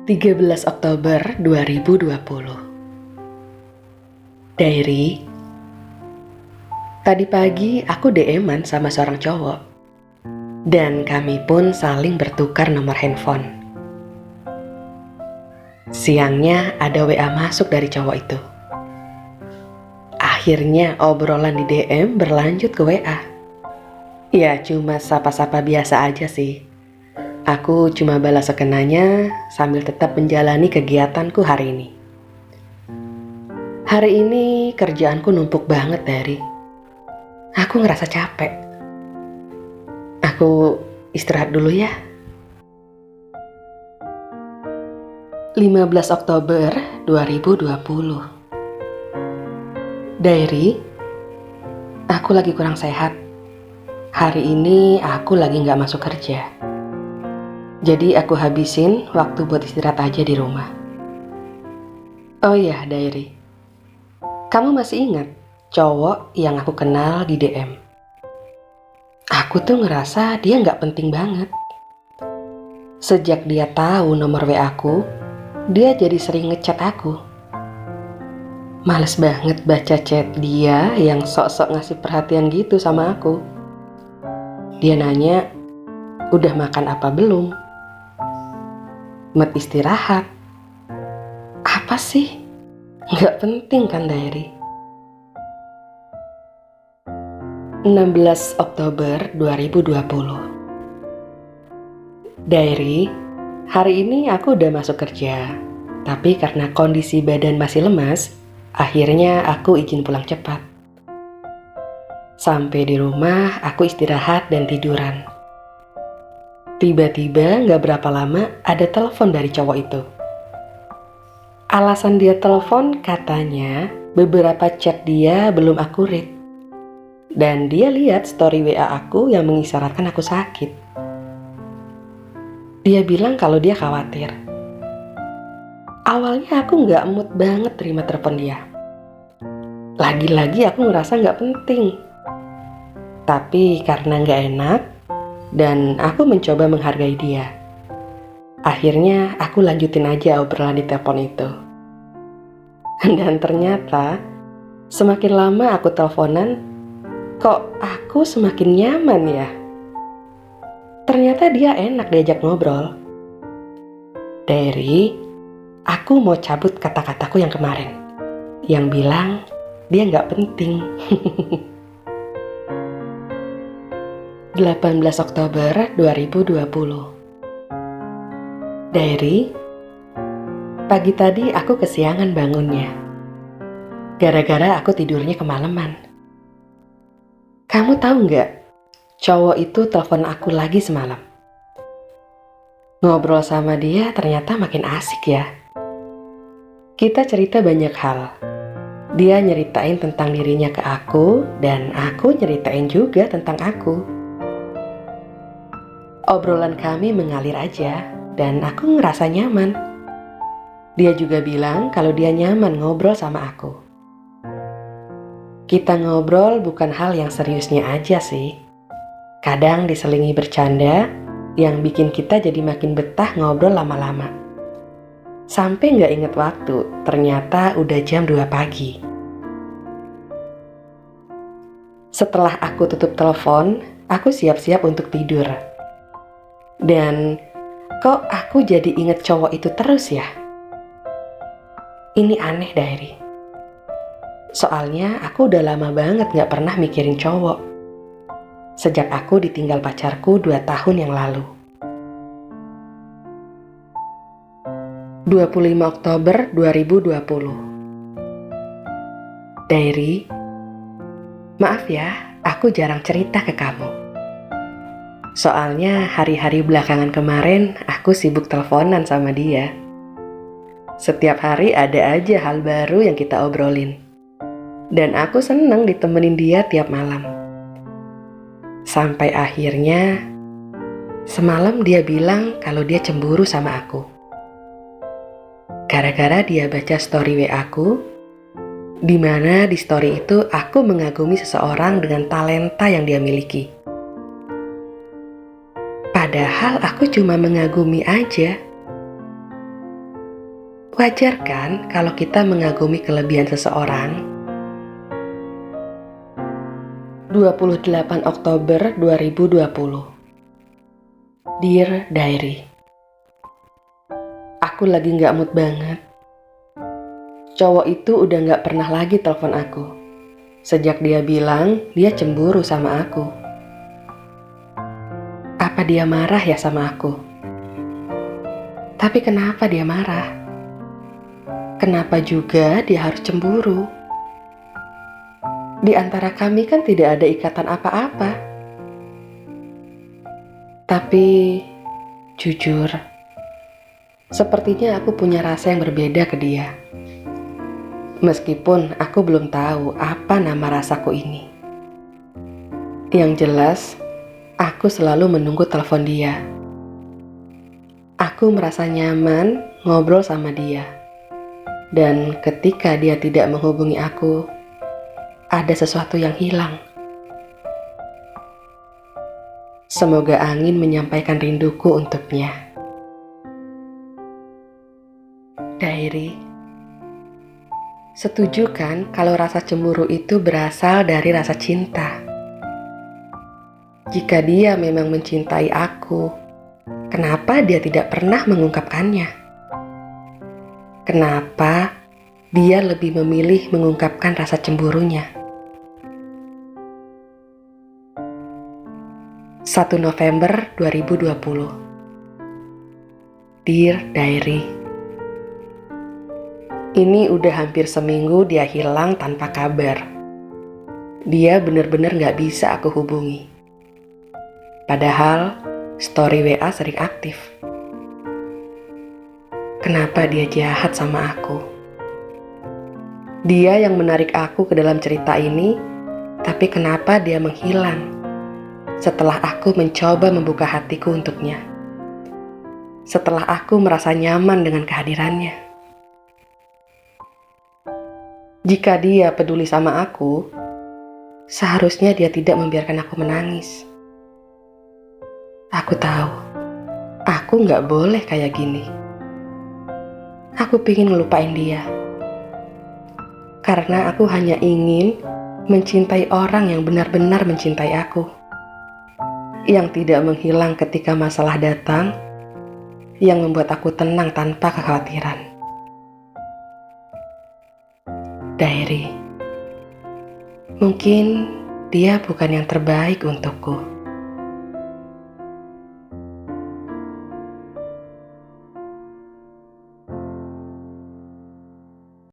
13 Oktober 2020. Diary. Tadi pagi aku DM-an sama seorang cowok. Dan kami pun saling bertukar nomor handphone. Siangnya ada WA masuk dari cowok itu. Akhirnya obrolan di DM berlanjut ke WA. Ya cuma sapa-sapa biasa aja sih. Aku cuma balas sekenanya sambil tetap menjalani kegiatanku hari ini. Hari ini kerjaanku numpuk banget dari. Aku ngerasa capek. Aku istirahat dulu ya. 15 Oktober 2020. Diary, aku lagi kurang sehat. Hari ini aku lagi gak masuk kerja. Jadi aku habisin waktu buat istirahat aja di rumah. Oh iya, Diary. Kamu masih ingat cowok yang aku kenal di DM? Aku tuh ngerasa dia gak penting banget. Sejak dia tahu nomor WA aku, dia jadi sering ngechat aku. Males banget baca chat dia yang sok-sok ngasih perhatian gitu sama aku. Dia nanya, udah makan apa belum? Mood istirahat. Apa sih? Nggak penting kan, Diary? 16 Oktober 2020. Diary, hari ini aku udah masuk kerja. Tapi karena kondisi badan masih lemas, akhirnya aku izin pulang cepat. Sampai di rumah, aku istirahat dan tiduran. Tiba-tiba gak berapa lama ada telepon dari cowok itu. Alasan dia telepon katanya beberapa chat dia belum aku read. Dan dia lihat story WA aku yang mengisyaratkan aku sakit. Dia bilang kalau dia khawatir. Awalnya aku gak mood banget terima telepon dia. Lagi-lagi aku ngerasa gak penting. Tapi karena gak enak, dan aku mencoba menghargai dia. Akhirnya aku lanjutin aja obrolan di telepon itu. Dan ternyata semakin lama aku teleponan, kok aku semakin nyaman ya? Ternyata dia enak diajak ngobrol. Diary, aku mau cabut kata-kataku yang kemarin. Yang bilang dia gak penting. 18 Oktober 2020. Diary, pagi tadi aku kesiangan bangunnya. Gara-gara aku tidurnya kemalaman. Kamu tahu nggak? Cowok itu telepon aku lagi semalam. Ngobrol sama dia ternyata makin asik ya. Kita cerita banyak hal. Dia nyeritain tentang dirinya ke aku, dan aku nyeritain juga tentang aku. Obrolan kami mengalir aja, dan aku ngerasa nyaman. Dia juga bilang kalau dia nyaman ngobrol sama aku. Kita ngobrol bukan hal yang seriusnya aja sih. Kadang diselingi bercanda, yang bikin kita jadi makin betah ngobrol lama-lama. Sampai gak inget waktu, ternyata udah jam 2 pagi. Setelah aku tutup telepon, aku siap-siap untuk tidur. Dan kok aku jadi inget cowok itu terus ya? Ini aneh, Diary. Soalnya aku udah lama banget gak pernah mikirin cowok. Sejak aku ditinggal pacarku 2 tahun yang lalu. 25 Oktober 2020. Diary, maaf ya, aku jarang cerita ke kamu. Soalnya hari-hari belakangan kemarin aku sibuk teleponan sama dia. Setiap hari ada aja hal baru yang kita obrolin. Dan aku seneng ditemenin dia tiap malam. Sampai akhirnya semalam dia bilang kalau dia cemburu sama aku. Gara-gara dia baca story WA aku, di mana di story itu aku mengagumi seseorang dengan talenta yang dia miliki. Padahal aku cuma mengagumi aja. Wajar kan kalau kita mengagumi kelebihan seseorang? 28 Oktober 2020. Dear Diary. Aku lagi gak mood banget. Cowok itu udah gak pernah lagi telepon aku sejak dia bilang dia cemburu sama aku. Apa dia marah ya sama aku? Tapi kenapa dia marah? Kenapa juga dia harus cemburu? Di antara kami kan tidak ada ikatan apa-apa. Tapi, jujur, sepertinya aku punya rasa yang berbeda ke dia. Meskipun aku belum tahu apa nama rasaku ini. Yang jelas, aku selalu menunggu telepon dia. Aku merasa nyaman ngobrol sama dia. Dan ketika dia tidak menghubungi aku, ada sesuatu yang hilang. Semoga angin menyampaikan rinduku untuknya. Diary. Setuju kan kalau rasa cemburu itu berasal dari rasa cinta? Jika dia memang mencintai aku, kenapa dia tidak pernah mengungkapkannya? Kenapa dia lebih memilih mengungkapkan rasa cemburunya? 1 November 2020. Dear Diary. Ini udah hampir seminggu dia hilang tanpa kabar. Dia benar-benar gak bisa aku hubungi. Padahal story WA sering aktif. Kenapa dia jahat sama aku? Dia yang menarik aku ke dalam cerita ini, tapi kenapa dia menghilang setelah aku mencoba membuka hatiku untuknya? Setelah aku merasa nyaman dengan kehadirannya. Jika dia peduli sama aku, seharusnya dia tidak membiarkan aku menangis. Aku tahu, aku gak boleh kayak gini. Aku pingin ngelupain dia. Karena aku hanya ingin mencintai orang yang benar-benar mencintai aku. Yang tidak menghilang ketika masalah datang, yang membuat aku tenang tanpa kekhawatiran. Diary. Mungkin dia bukan yang terbaik untukku.